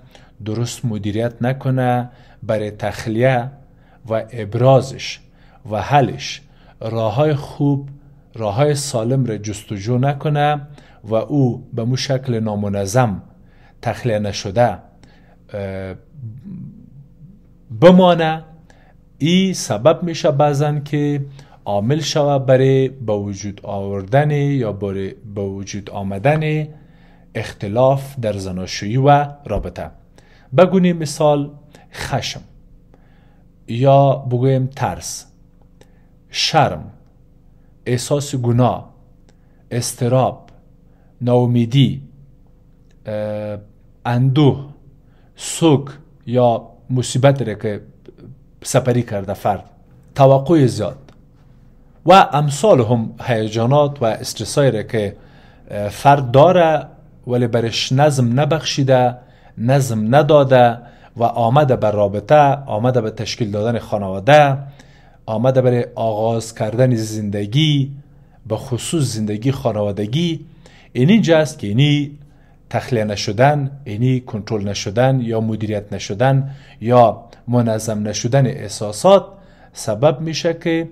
درست مدیریت نکنه، برای تخلیه و ابرازش و حلش راههای خوب، راههای سالم را جستجو نکنه و او به مو شکل نامنظم تخلیه نشده بمانه، این سبب میشه بعضن که عامل شوه برای به وجود آوردن یا برای به وجود آمدن اختلاف در زناشویی و رابطه. بگوییم مثال خشم یا بگوییم ترس، شرم، احساس گناه، اضطراب، ناامیدی، اندوه، سوگ یا مصیبت را که سپری کرده فرد، توقع زیاد و امثال هم هیجانات و استرسایی را که فرد داره ولی برش نظم نبخشیده، نظم نداده و آمده به رابطه، آمده به تشکیل دادن خانواده، آمده برای آغاز کردن زندگی، به خصوص زندگی خانوادگی. اینجا است که اینی تخلیه نشدن، اینی کنترل نشدن یا مدیریت نشدن یا منظم نشدن احساسات سبب میشه که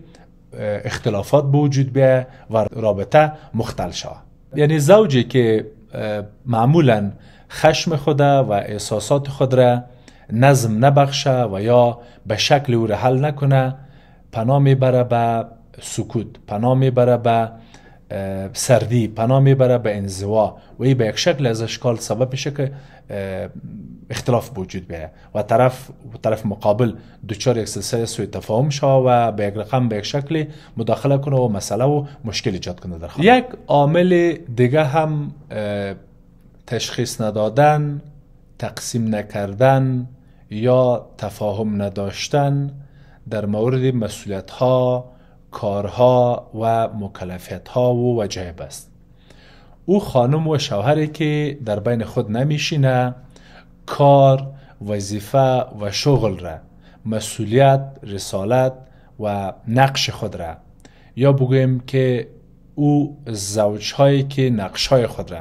اختلافات به وجود بیاید و رابطه مختل شود. یعنی زوجی که معمولا خشم خود و احساسات خود را نظم نبخشه و یا به شکل او را حل نکنه، پناه میبره به سکوت، پناه میبره به سردی پناه میبره به انزوا و این به یک شکل از اشکال سبب میشه که اختلاف به وجود بیاید و طرف مقابل دچار یک سلسله سوء تفاهم شود و به یک رقم به یک شکل مداخله کنه و مسئله و مشکل ایجاد کنه در خانه. یک عامل دیگه هم تشخیص ندادن، تقسیم نکردن یا تفاهم نداشتن در مورد مسئولیت ها، کارها و مکلفیت ها و وجایب است. او خانم و شوهری که در بین خود نمیشینه کار، وظیفه و شغل را، مسئولیت، رسالت و نقش خود را، یا بگویم که او زوجهایی که نقشهای خود را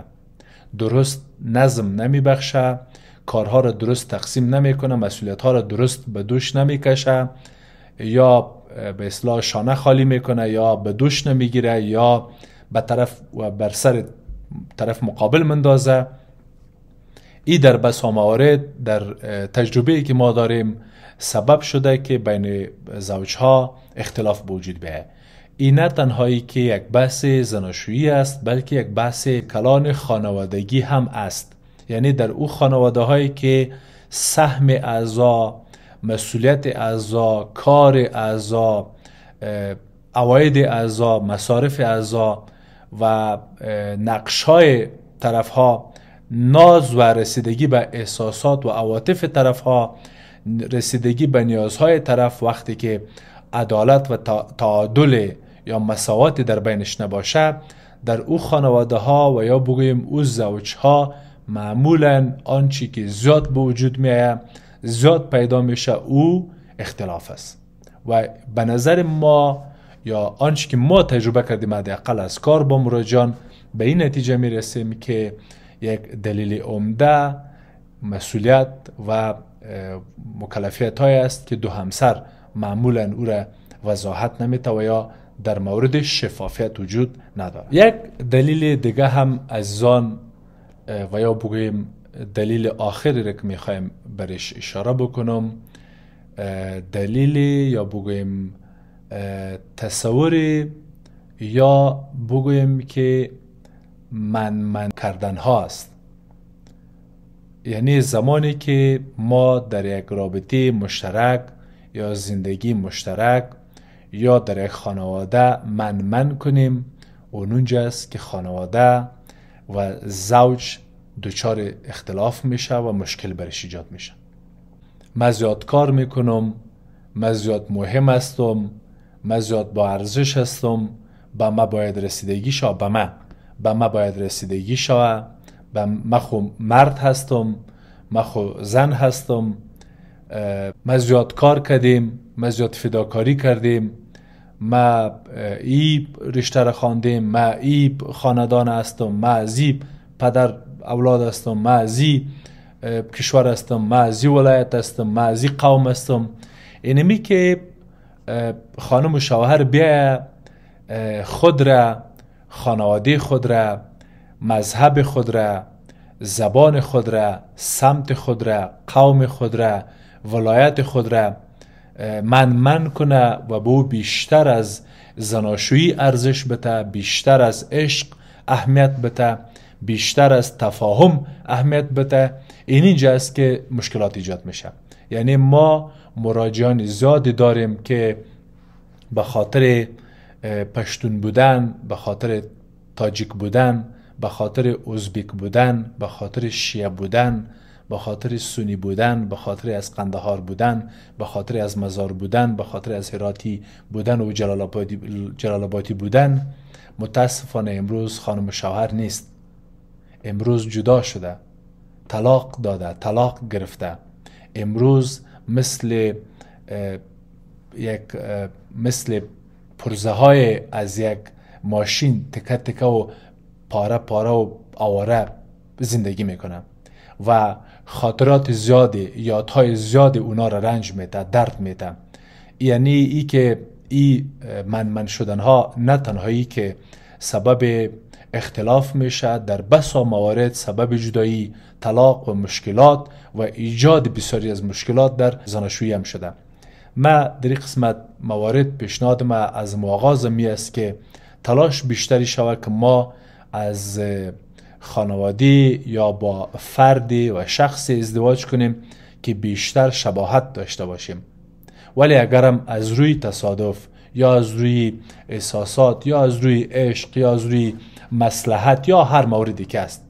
درست نظم نمی بخشه، کارها را درست تقسیم نمی کنه، مسئولیت ها را درست به دوش نمی کشه، یا به اصطلاح شانه خالی میکنه یا به دوش نمیگیره یا به طرف و بر سر طرف مقابل مندازه. این در بسا موارد در تجربه‌ای که ما داریم سبب شده که بین زوجها اختلاف به وجود بیاید. این نه تنهایی که یک بحث زناشویی است بلکه یک بحث کلان خانوادگی هم است. یعنی در او خانواده هایی که سهم اعضا، مسئولیت اعضا، کار اعضا، عواید اعضا، مصارف اعضا و نقش‌های طرف‌ها، ناز و رسیدگی به احساسات و عواطف طرف‌ها، رسیدگی به نیازهای طرف وقتی که عدالت و تعادل یا مساوات در بینش نباشه، در او خانواده ها و یا بگوییم او زوج ها معمولاً آنچه که زیاد به وجود میاد، زیاد پیدا میشه، او اختلاف است. و به نظر ما یا آنچه که ما تجربه کردیم حداقل از کار با مراجعان به این نتیجه میرسیم که یک دلیل عمده مسئولیت و مکلفیت های است که دو همسر معمولا او را وضاحت نمیته و یا در مورد شفافیت وجود نداره. یک دلیل دیگه هم از آن و یا بگوییم دلیل آخری را که میخوایم برش اشاره بکنم، دلیل یا بگوییم تصور یا بگوییم که من کردن هاست. یعنی زمانی که ما در یک رابطه مشترک یا زندگی مشترک یا در یک خانواده من کنیم، اونجاست که خانواده و زوج دچار اختلاف میشه و مشکل برش ایجاد میشه. من زیاد کار میکنم، من زیاد مهم هستم، من زیاد با ارزش هستم، به من باید رسیدگی شود، به من باید رسیدگی شود، من خو مرد هستم، من خو زن هستم، من زیاد کار کردیم، من زیاد فداکاری کردیم، من ای رشته را خواندیم، من ای خاندان هستم، من از ای پدر اولاد هستم، من از ای کشور هستم، من از ای ولایت هستم، من از ای قوم هستم. اینمی که خانم و شوهر بیا خود را، خانواده خود را، مذهب خود را، زبان خود را، سمت خود را، قوم خود را، ولایت خود را من کنه و به او بیشتر از زناشویی ارزش بده، بیشتر از عشق اهمیت بده، بیشتر از تفاهم اهمیت بده، اینجا است که مشکلات ایجاد میشه. یعنی ما مراجعان زیادی داریم که به خاطر پشتون بودن، به خاطر تاجیک بودن، به خاطر ازبک بودن، به خاطر شیعه بودن، به خاطر سنی بودن، به خاطر از قندهار بودن، به خاطر از مزار بودن، به خاطر از هراتی بودن و جلال آبادی بودن، متاسفانه امروز خانم شوهر نیست. امروز جدا شده، طلاق داده، طلاق گرفته. امروز مثل پرزه های از یک ماشین تکه تکه و پاره پاره و آواره زندگی میکنه و خاطرات زیادی، یادهای زیادی اونا را رنج میده، درد میده. یعنی ای که من شدن ها نه تنهایی که سبب اختلاف میشه، در بسا موارد سبب جدایی، طلاق و مشکلات و ایجاد بسیاری از مشکلات در زناشویی هم شده. ما در این قسمت موارد پیشنهاد ما از آغاز می است که تلاش بیشتری شود که ما از خانواده یا با فردی و شخصی ازدواج کنیم که بیشتر شباهت داشته باشیم. ولی اگرم از روی تصادف یا از روی احساسات یا از روی عشق یا از روی مصلحت یا هر موردی که است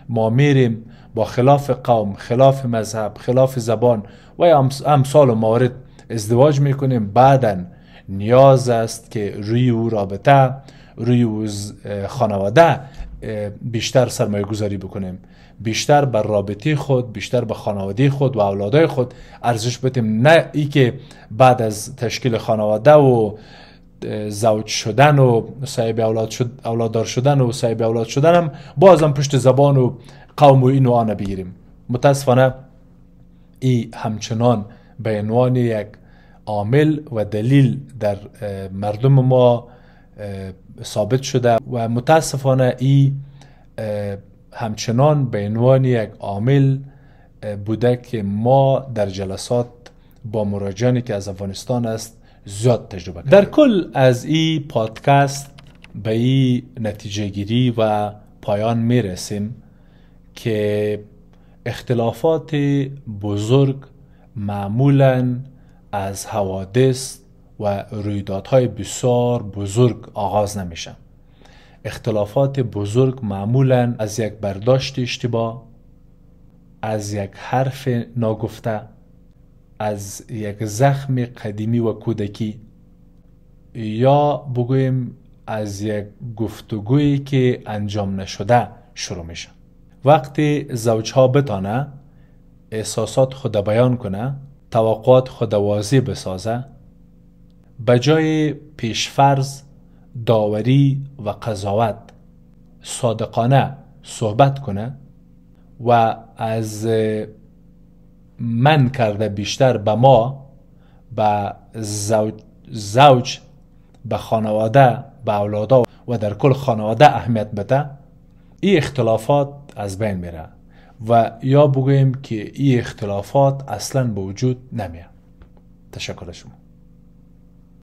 ما میریم با خلاف قوم، خلاف مذهب، خلاف زبان و امثال و موارد ازدواج میکنیم، بعداً نیاز است که روی او رابطه، روی او خانواده بیشتر سرمایه گذاری بکنیم، بیشتر بر رابطه خود، بیشتر به خانواده خود و اولادای خود ارزش بدیم. نه ای که بعد از تشکیل خانواده و زوج شدن و صاحب اولاددار شدن و صاحب اولاد شدن هم بازم پشت زبان و قوم و این و آن بگیریم. متاسفانه ای همچنان به عنوان یک عامل و دلیل در مردم ما ثابت شده و متاسفانه ای همچنان به عنوان یک عامل بوده که ما در جلسات با مراجعانی که از افغانستان است زیاد تجربه کردیم. در کل از این پادکست به این نتیجه گیری و پایان می رسیم که اختلافات بزرگ معمولاً از حوادث و رویدادهای بسیار بزرگ آغاز نمیشن. اختلافات بزرگ معمولاً از یک برداشت اشتباه، از یک حرف ناگفته، از یک زخم قدیمی و کودکی، یا بگوییم از یک گفتگویی که انجام نشده شروع میشه. وقتی زوجها بتانه احساسات خود بیان کنه، توقعات خود واضح بسازه، بجای پیشفرض، داوری و قضاوت صادقانه صحبت کنه و از من کرده بیشتر به ما، به زوج، به خانواده، به اولادا و در کل خانواده اهمیت بده، این اختلافات از بین میره و یا بگوییم که این اختلافات اصلا به وجود نمیاد. تشکر شما.